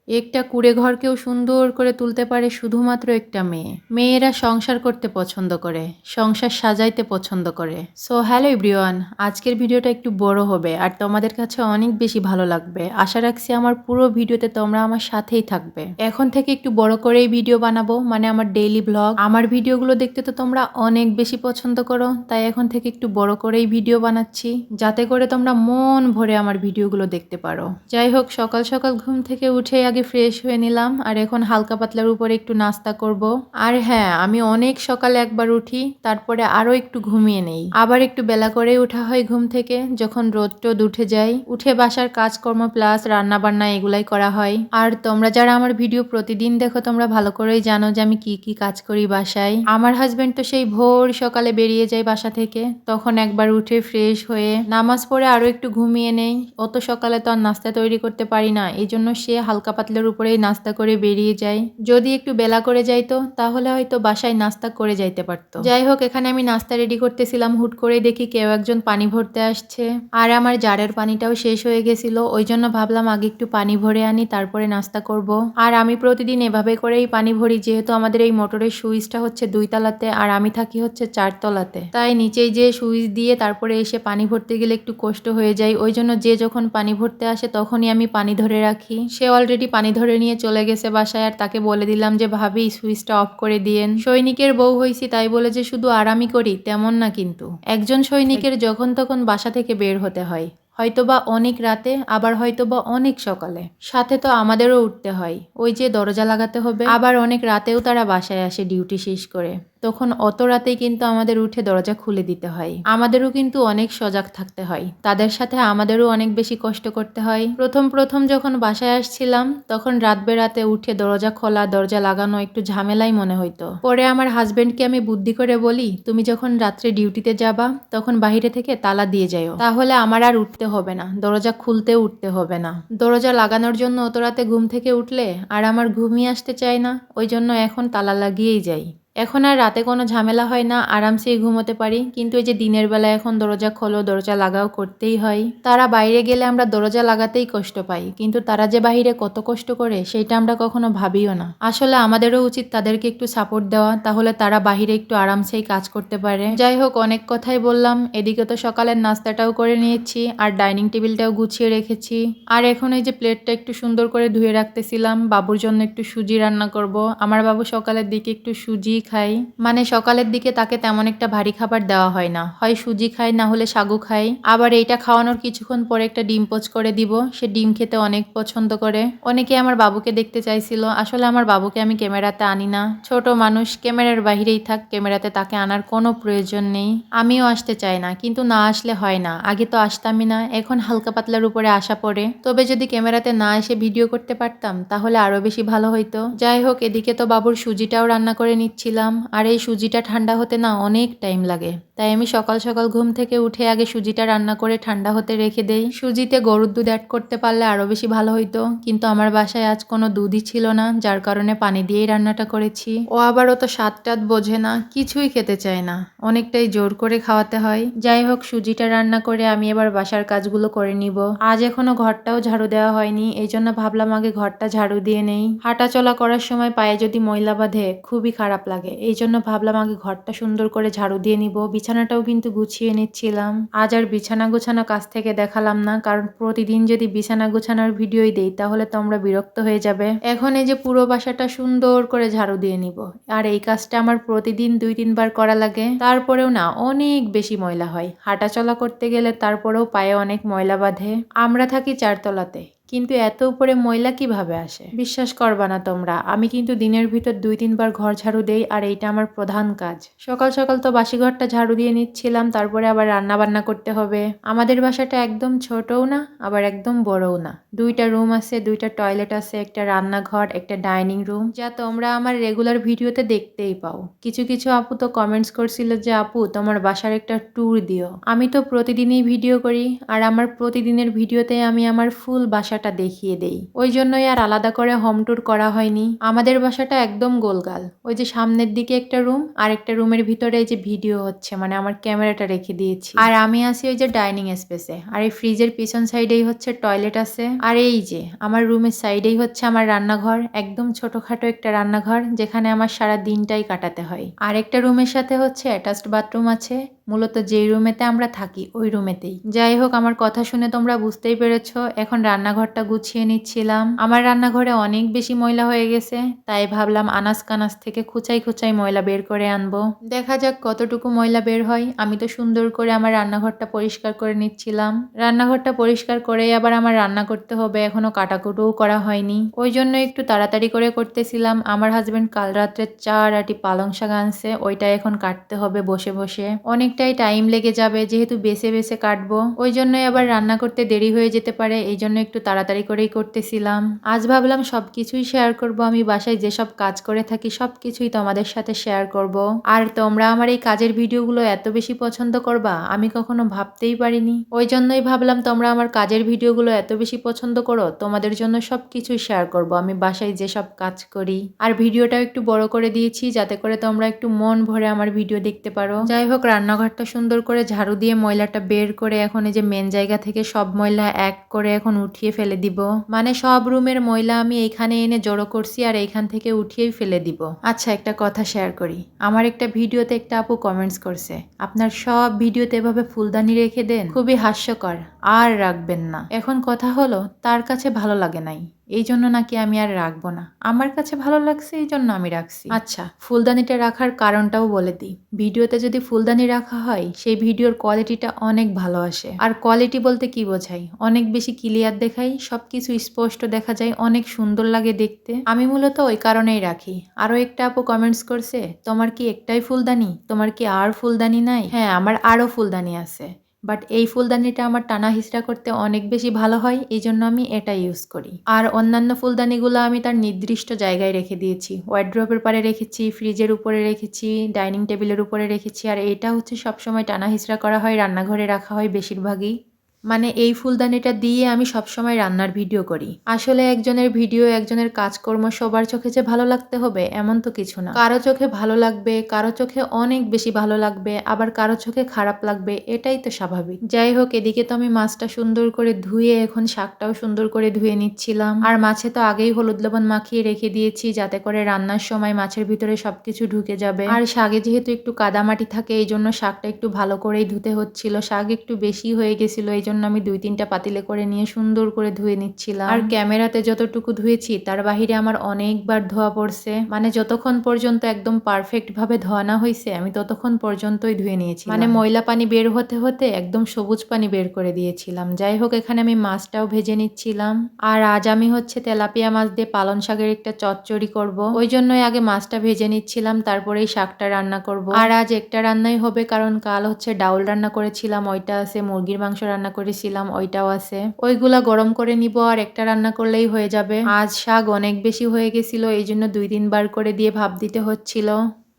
একটা কুঁড়ে ঘরকেও সুন্দর করে তুলতে পারে শুধুমাত্র একটা মেয়ে। মেয়েরা সংসার করতে পছন্দ করে, সংসার সাজাইতে পছন্দ করে। সো হ্যালো এভরিওয়ান, আজকের ভিডিওটা একটু বড় হবে আর তোমাদের কাছে অনেক বেশি ভালো লাগবে। আশা রাখছি আমার পুরো ভিডিওতে তোমরা আমার সাথেই থাকবে। এখন থেকে একটু বড় করেই ভিডিও বানাবো, মানে আমার ডেইলি ব্লগ। আমার ভিডিওগুলো দেখতে তো তোমরা অনেক বেশি পছন্দ করো, তাই এখন থেকে একটু বড় করেই ভিডিও বানাচ্ছি, যাতে করে তোমরা মন ভরে আমার ভিডিওগুলো দেখতে পারো। যাই হোক, সকাল সকাল ঘুম থেকে উঠে আগে ফ্রেশ হয়ে নিলাম আর এখন হালকা পাতলার উপরে একটু নাস্তা করব। আর হ্যাঁ, আমি অনেক সকালে একবার উঠি, তারপরে আরো একটু ঘুমিয়ে নেই, আবার একটু বেলা করে উঠা হয় ঘুম থেকে যখন রোদ টোদ উঠে যায়। উঠে বাসার কাজকর্ম প্লাস রান্না বান্না এগুলাই করা হয়। আর তোমরা যারা আমার ভিডিও প্রতিদিন দেখো তোমরা ভালো করেই জানো যে আমি কি কি কাজ করি বাসায়। আমার হাজবেন্ড তো সেই ভোর সকালে বেরিয়ে যায় বাসা থেকে, তখন একবার উঠে ফ্রেশ হয়ে নামাজ পড়ে আরো একটু ঘুমিয়ে নেই। অত সকালে তো আর নাস্তা তৈরি করতে পারি না, এই জন্য সে হালকা পাতলার উপরেই নাস্তা করে বেরিয়ে যায়। যদি একটু বেলা করে যাইতো তাহলে হয়তো বাসায় নাস্তা করে যাইতে পারতো। যাই হোক, এখানে আমি নাস্তা রেডি করতেছিলাম, হুট করে দেখি কেউ একজন পানি ভরতে আসছে। আর আমার জারের পানিটাও শেষ হয়ে গেছিল, ওই জন্য ভাবলাম আগে একটু পানি ভরে আনি, তারপরে নাস্তা করব। আর আমি প্রতিদিন এভাবে করেই পানি ভরি, যেহেতু আমাদের এই মোটরের সুইচটা হচ্ছে 2 তলাতে আর আমি থাকি হচ্ছে 4 তলাতে, তাই নিচেই যে সুইচ দিয়ে তারপরে এসে পানি ভরতে গেলে একটু কষ্ট হয়ে যায়। ওই জন্য যে যখন পানি ভরতে আসে তখনই আমি পানি ধরে রাখি। সে অলরেডি পানি ধরে নিয়ে চলে গেছে বাসায়, আর তাকে বলে দিলাম যে ভাবি সুইচটা অফ করে দিয়েন। সৈনিকের বউ হইছি তাই বলে যে শুধু আরামই করি তেমন না, কিন্তু একজন সৈনিকের যখন তখন বাসা থেকে বের হতে হয়, হয়তোবা অনেক রাতে, আবার হয়তোবা অনেক সকালে। সাথে তো আমাদেরও উঠতে হয়, ওই যে দরজা লাগাতে হবে। আবার অনেক রাতেও তারা বাসায় আসে ডিউটি শেষ করে, তখন অত রাতেই কিন্তু আমাদের উঠে দরজা খুলে দিতে হয়। আমাদেরও কিন্তু অনেক সজাগ থাকতে হয়, তাদের সাথে আমাদেরও অনেক বেশি কষ্ট করতে হয়। প্রথম প্রথম যখন বাসায় আসছিলাম তখন রাত বেরাতে উঠে দরজা খোলা দরজা লাগানো একটু ঝামেলাই মনে হইতো। পরে আমার হাজবেন্ডকে আমি বুদ্ধি করে বলি, তুমি যখন রাত্রে ডিউটিতে যাবা তখন বাইরে থেকে তালা দিয়ে যাও, তাহলে আমার আর উঠতে হবে না, দরজা খুলতেও উঠতে হবে না। দরজা লাগানোর জন্য অত রাতে ঘুম থেকে উঠলে আর আমার ঘুমই আসতে চায় না, ওই জন্য এখন তালা লাগিয়েই যাই। এখন আর রাতে কোনো ঝামেলা হয় না, আরামসেই ঘুমোতে পারি। কিন্তু এই যে দিনের বেলা এখন দরজা খোলো দরজা লাগাও করতেই হয়। তারা বাইরে গেলে আমরা দরজা লাগাতেই কষ্ট পাই, কিন্তু তারা যে বাইরে কত কষ্ট করে সেটা আমরা কখনো ভাবিও না। আসলে আমাদেরও উচিত তাদেরকে একটু সাপোর্ট দেওয়া, তাহলে তারা বাহিরে একটু আরামসেই কাজ করতে পারে। যাই হোক, অনেক কথাই বললাম। এদিকে তো সকালের নাস্তাটাও করে নিয়েছি আর ডাইনিং টেবিলটাও গুছিয়ে রেখেছি। আর এখন এই যে প্লেটটা একটু সুন্দর করে ধুয়ে রাখতেছিলাম, বাবুর জন্য একটু সুজি রান্না করব। আমার বাবু সকালের দিকে একটু সুজি খাই, মানে সকালের দিকে তাকে তেমন একটা ভারী খাবার দেওয়া হয় না, হয় সুজি খাই না হলে সাগু খাই। আবার এইটা খাওয়ানোর কিছুক্ষণ পরে একটা ডিম পোচ করে দিব, সে ডিম খেতে অনেক পছন্দ করে। অনেকে আমার বাবুকে দেখতে চাইছিল, আসলে আমার বাবুকে আমি ক্যামেরাতে আনি না, ছোট মানুষ ক্যামেরার বাহিরেই থাক, ক্যামেরাতে তাকে আনার কোনো প্রয়োজন নেই। আমিও আসতে চাই না, কিন্তু না আসলে হয় না, আগে তো আসতামই না, এখন হালকা পাতলার উপরে আসা পড়ে। তবে যদি ক্যামেরাতে না এসে ভিডিও করতে পারতাম তাহলে আরো বেশি ভালো হইতো। যাই হোক, এদিকে তো বাবুর সুজিটাও রান্না করে নিচ্ছিলাম, আর এই সুজিটা ঠান্ডা হতে না অনেক টাইম লাগে, তাই আমি সকাল সকাল ঘুম থেকে উঠে আগে সুজিটা রান্না করে ঠান্ডা হতে রেখে দেই। সুজিতে গরুর দুধ অ্যাড করতে পারলে আরো বেশি ভালো হইতো, কিন্তু আমার বাসায় আজ কোনো দুধই ছিল না, যার কারণে পানি দিয়েই রান্নাটা করেছি। ও আবার ও তো স্বাদ টাদ বোঝে না, কিছুই খেতে চায় না, অনেকটাই জোর করে খাওয়াতে হয়। যাই হোক, সুজিটা রান্না করে আমি এবার বাসার কাজগুলো করে নিব। আজ এখনো ঘরটাও ঝাড়ু দেওয়া হয়নি, এই জন্য ভাবলাম আগে ঘরটা ঝাড়ু দিয়ে নেই। হাঁটা চলা করার সময় পায়ে যদি ময়লা বাঁধে খুবই খারাপ লাগে, এই জন্য ভাবলাম আগে ঘরটা সুন্দর করে ঝাড়ু দিয়ে নিব। বিছানাটাও কিন্তু গুছিয়ে নিচ্ছিলাম। আজ আর বিছানা গুছানো কাছ থেকে দেখালাম না, কারণ প্রতিদিন যদি বিছানা গুছানোর ভিডিওই দেই তাহলে তোমরা বিরক্ত হয়ে যাবে। এখন এই যে পুরো বাসাটা সুন্দর করে ঝাড়ু দিয়ে নিব, আর এই কাজটা আমার প্রতিদিন 2-3 বার করা লাগে, তারপরেও না অনেক বেশি ময়লা হয়। হাঁটা চলা করতে গেলে তারপরেও পায়ে অনেক ময়লা বাঁধে। আমরা থাকি 4 তলাতে, কিন্তু এত উপরে ময়লা কিভাবে আসে বিশ্বাস করবা না তোমরা, আমি কিন্তু দিনের ভিতর 2-3 বার ঘর ঝাড়ু দেই, আর এইটা আমার প্রধান কাজ। সকাল সকাল তো বাসি ঘরটা ঝাড়ু দিয়ে নিচ্ছিলাম, তারপরে আবার রান্না বান্না করতে হবে। আমাদের বাসাটা একদম ছোটও না আবার একদম বড়ও না, 2টা রুম আছে, 2টা টয়লেট আছে, একটা রান্নাঘর, একটা ডাইনিং রুম, যা তোমরা আমার রেগুলার ভিডিওতে দেখতেই পাও। কিছু কিছু আপু তো কমেন্টস করছিল যে আপু তোমার বাসার একটা ট্যুর দিও। আমি তো প্রতিদিনই ভিডিও করি, আর আমার প্রতিদিনের ভিডিওতে আমি আমার ফুল বাসার বাসাটা দেখিয়ে দেই। ওই জন্যই আর আলাদা করে হোম ট্যুর করা হয়নি। আমাদের বাসাটা একদম গোলগাল। ওই যে সামনের দিকে একটা রুম আর একটা রুমের ভিতরে এই যে ভিডিও হচ্ছে, মানে আমার ক্যামেরাটা রেখে দিয়েছি। আর আমি আছি ওই যে ডাইনিং স্পেসে। আর এই ফ্রিজের পিছন সাইডেই হচ্ছে টয়লেট আছে। আর এই যে আমার রুমের সাইডেই হচ্ছে আমার রান্নাঘর, একদম ছোটখাটো একটা রান্নাঘর যেখানে আমার সারা দিনটাই কাটাতে হয়। আর একটা রুমের সাথে হচ্ছে অ্যাটাচড বাথরুম আছে, মূলত যেই রুমেতে আমরা থাকি ওই রুমেতেই। যাই হোক, আমার কথা শুনে তোমরা বুঝতেই পেরেছ। এখন রান্নাঘরটা গুছিয়ে নিচ্ছিলাম। আমার রান্নাঘরে অনেক বেশি ময়লা হয়ে গেছে, তাই ভাবলাম আনাজ কানাজ থেকে খুচাই খুচাই ময়লা বের করে আনবো। দেখা যাক কতটুকু ময়লা বের হয়। আমি তো সুন্দর করে আমার রান্নাঘরটা পরিষ্কার করে নিচ্ছিলাম। রান্নাঘরটা পরিষ্কার করেই আবার আমার রান্না করতে হবে, এখনো কাটাকুটোও করা হয়নি। ওই জন্য একটু তাড়াতাড়ি করে করতেছিলাম। আমার হাজবেন্ড কাল রাত্রে 4 আটি পালং শাক আনছে, ওইটা এখন কাটতে হবে বসে বসে। অনেকটাই টাইম লেগে যাবে যেহেতু বেছে বেছে কাটবো, ওই জন্যই আবার রান্না করতে দেরি হয়ে যেতে পারে, এই জন্য একটু তাড়াতাড়ি করেই করতেছিলাম। আজ ভাবলাম সবকিছুই শেয়ার করব। আমি বাসায় যেসব কাজ করে থাকি সবকিছুই তোমাদের সাথে শেয়ার করব। আর তোমরা আমার এই কাজের ভিডিওগুলো এত বেশি পছন্দ করবা আমি কখনো ভাবতেই পারিনি। ওই জন্যই ভাবলাম তোমরা আমার কাজের ভিডিওগুলো এত বেশি পছন্দ করো, তোমাদের জন্য সবকিছুই শেয়ার করব আমি বাসায় যেসব কাজ করি। আর ভিডিওটাও একটু বড় করে দিয়েছি যাতে করে তোমরা একটু মন ভরে আমার ভিডিও দেখতে পারো। যাই হোক, রান্নাঘরটা সুন্দর করে ঝাড়ু দিয়ে ময়লাটা বের করে এখন এই যে মেন জায়গা থেকে সব ময়লা এক করে এখন উঠিয়ে ফেলে দিব। মানে সব রুমের ময়লা আমি এইখানে এনে জড়ো করছি আর এইখান থেকে উঠিয়েই ফেলে দিব। আচ্ছা, একটা কথা শেয়ার করি। আমার একটা ভিডিওতে একটা আপু কমেন্টস করছে, আপনার সব ভিডিওতে এভাবে ফুলদানি রেখে দেন, খুবই হাস্যকর, আর রাখবেন না। এখন কথা হলো তার কাছে ভালো লাগে নাই, এই জন্য নাকি আমি আর রাখবো না। আমার কাছে ভালো লাগছে এই জন্য আমি রাখছি। আচ্ছা, ফুলদানিটা রাখার কারণটাও বলে দিই। ভিডিওতে যদি ফুলদানি রাখা হয় সেই ভিডিওর কোয়ালিটিটা অনেক ভালো আসে। আর কোয়ালিটি বলতে কি বোঝাই, অনেক বেশি ক্লিয়ার দেখাই, সবকিছু স্পষ্ট দেখা যায়, অনেক সুন্দর লাগে দেখতে। আমি মূলত ওই কারণেই রাখি। আরো একটা আপু কমেন্টস করছে, তোমার কি একটাই ফুলদানি, তোমার কি আর ফুলদানি নাই? হ্যাঁ, আমার আরো ফুলদানি আছে, বাট এই ফুলদানিটা আমার টানা হিচড়া করতে অনেক বেশি ভালো হয়, এই জন্য আমি এটা ইউজ করি। আর অন্যান্য ফুলদানিগুলো আমি তার নির্দিষ্ট জায়গায় রেখে দিয়েছি। ওয়ার্ড্রোবের পারে রেখেছি, ফ্রিজের উপরে রেখেছি, ডাইনিং টেবিলের উপরে রেখেছি। আর এটা হচ্ছে সবসময় টানা হিচড়া করা হয়, রান্নাঘরে রাখা হয় বেশিরভাগই। মানে এই ফুলদানিটা দিয়ে আমি সবসময় রান্নার ভিডিও করি। আসলে একজনের ভিডিও, একজনের কাজকর্ম সবার চোখে যে ভালো লাগতে হবে এমন তো কিছু না। কারো চোখে ভালো লাগবে, কারো চোখে অনেক বেশি ভালো লাগবে, আবার কারো চোখে খারাপ লাগবে, এটাই তো স্বাভাবিক। যাই হোক, এদিকে তো আমি মাছটা সুন্দর করে ধুয়ে এখন শাকটাও সুন্দর করে ধুয়ে নিচ্ছিলাম। আর মাছে তো আগেই হলুদ লবণ মাখিয়ে রেখে দিয়েছি যাতে করে রান্নার সময় মাছের ভিতরে সবকিছু ঢুকে যাবে। আর শাকে যেহেতু একটু কাদামাটি থাকে এই জন্য শাকটা একটু ভালো করেই ধুতে হচ্ছিল। শাক একটু বেশি হয়ে গেছিল, এই জন্য আমি 2-3টা পাতিলে করে নিয়ে সুন্দর করে ধুয়ে নিচ্ছিলাম। আর ক্যামেরাতে যতটুকু ধুয়েছি তার বাহিরে আমার অনেকবার ধোয়া পড়ছে। মানে যতক্ষণ পর্যন্ত একদম পারফেক্ট ভাবে ধোয়া না হয়েছে আমি ততক্ষণ পর্যন্তই ধুয়ে নিয়েছি। মানে ময়লা পানি বের হতে হতে একদম সবুজ পানি বের করে দিয়েছিলাম। যাই হোক, এখানে আমি মাছটাও ভেজে নিচ্ছিলাম। আর আজ আমি হচ্ছে তেলাপিয়া মাছ দিয়ে পালং শাকের একটা চচ্চড়ি করব, ওই জন্যই আগে মাছটা ভেজে নিচ্ছিলাম, তারপরেই শাকটা রান্না করব। আর আজ একটা রান্নাই হবে, কারণ কাল হচ্ছে ডাউল রান্না করেছিলাম, ওইটা আছে, মুরগির মাংস রান্না করেছিলাম ওইটাও আছে, ওইগুলা গরম করে নিব আর একটা রান্না করলেই হয়ে যাবে। আজ শাক অনেক বেশি হয়ে গেছিল, এই জন্য 2-3 বার করে দিয়ে ভাপ দিতে হচ্ছিল।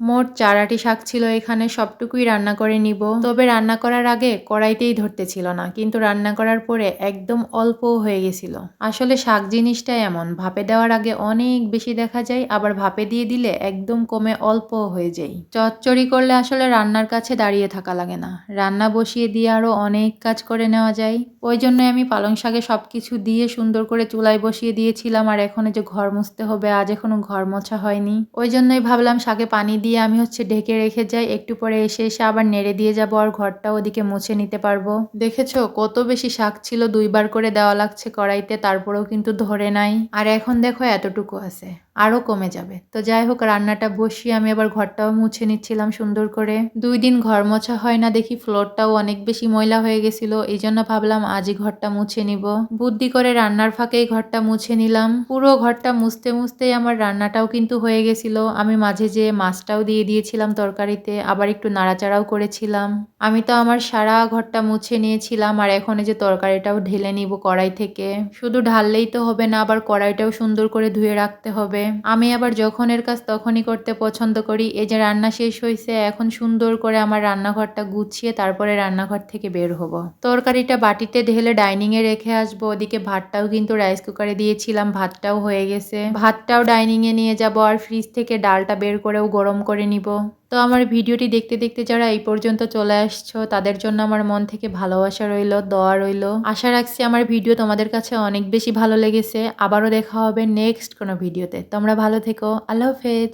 মোট 4 আটি শাক ছিল এখানে, সবটুকুই রান্না করে নিব। তবে রান্না করার আগে কড়াইতেই ধরতেছিল না, কিন্তু রান্না করার পরে একদম অল্প হয়ে গেছিল। আসলে শাক জিনিসটা এমন, ভাপে দেওয়ার আগে অনেক বেশি দেখা যায়, আবার ভাপে দিয়ে দিলে একদম কমে অল্প হয়ে যায়। চচ্চড়ি করলে আসলে রান্নার কাছে দাঁড়িয়ে থাকা লাগে না, রান্না বসিয়ে দিয়ে আরো অনেক কাজ করে নেওয়া যায়। ওই জন্য আমি পালং শাকে সবকিছু দিয়ে সুন্দর করে চুলায় বসিয়ে দিয়েছিলাম। আর এখন যে ঘর মুছতে হবে, আজ এখনো ঘর মোছা হয়নি, ওই জন্যই ভাবলাম শাকে পানি দিয়ে আমি হচ্ছে ঢেকে রেখে যাই, একটু পরে এসে আবার নেড়ে দিয়ে যাব আর ঘরটা ওদিকে মুছে নিতে পারবো। দেখেছো কত বেশি শাক ছিল, 2 বার করে দেওয়া লাগছে কড়াইতে, তারপরেও কিন্তু ধরে নাই। আর এখন দেখো এতটুকু আছে, আরো কমে যাবে। তো যাই হোক, রান্নাটা বসিয়ে আমি আবার ঘরটাও মুছে নিচ্ছিলাম সুন্দর করে। 2 দিন ঘর মোছা হয় না দেখি ফ্লোরটাও অনেক বেশি ময়লা হয়ে গেছিল, এই জন্য ভাবলাম আজই ঘরটা মুছে নিব। বুদ্ধি করে রান্নার ফাঁকেই ঘরটা মুছে নিলাম। পুরো ঘরটা মুছতে মুছতেই আমার রান্নাটাও কিন্তু হয়ে গেছিল। আমি মাঝে যে মাছটাও দিয়ে দিয়েছিলাম তরকারিতে, আবার একটু নাড়াচাড়াও করেছিলাম। আমি তো আমার সারা ঘরটা মুছে নিয়েছিলাম। আর এখন এই যে তরকারিটাও ঢেলে নিব কড়াই থেকে। শুধু ঢাললেই তো হবে না, আবার কড়াইটাও সুন্দর করে ধুয়ে রাখতে হবে। আমি আবার যখনের কাজ তখনই করতে পছন্দ করি। এই যে রান্না শেষ হয়েছে, এখন সুন্দর করে আমার রান্নাঘরটা গুছিয়ে তারপরে রান্নাঘর থেকে বের হব। তরকারিটা বাটিতে বাটিতে ঢেলে ডাইনিংয়ে রেখে আসবো। ওদিকে ভাতটাও কিন্তু রাইস কুকারে দিয়েছিলাম, ভাতটাও হয়ে গেছে। ভাতটাও ডাইনিংয়ে নিয়ে যাব আর ফ্রিজ থেকে ডালটা বের করেও গরম করে নিব। তো আমার ভিডিওটি দেখতে দেখতে যারা এই পর্যন্ত চলে আসছো তাদের জন্য আমার মন থেকে ভালোবাসা রইল, দোয়া রইল। আশা রাখছি আমার ভিডিও তোমাদের কাছে অনেক বেশি ভালো লেগেছে। আবারও দেখা হবে নেক্সট কোনো ভিডিওতে। তোমরা ভালো থেকো। আল্লাহ হাফেজ।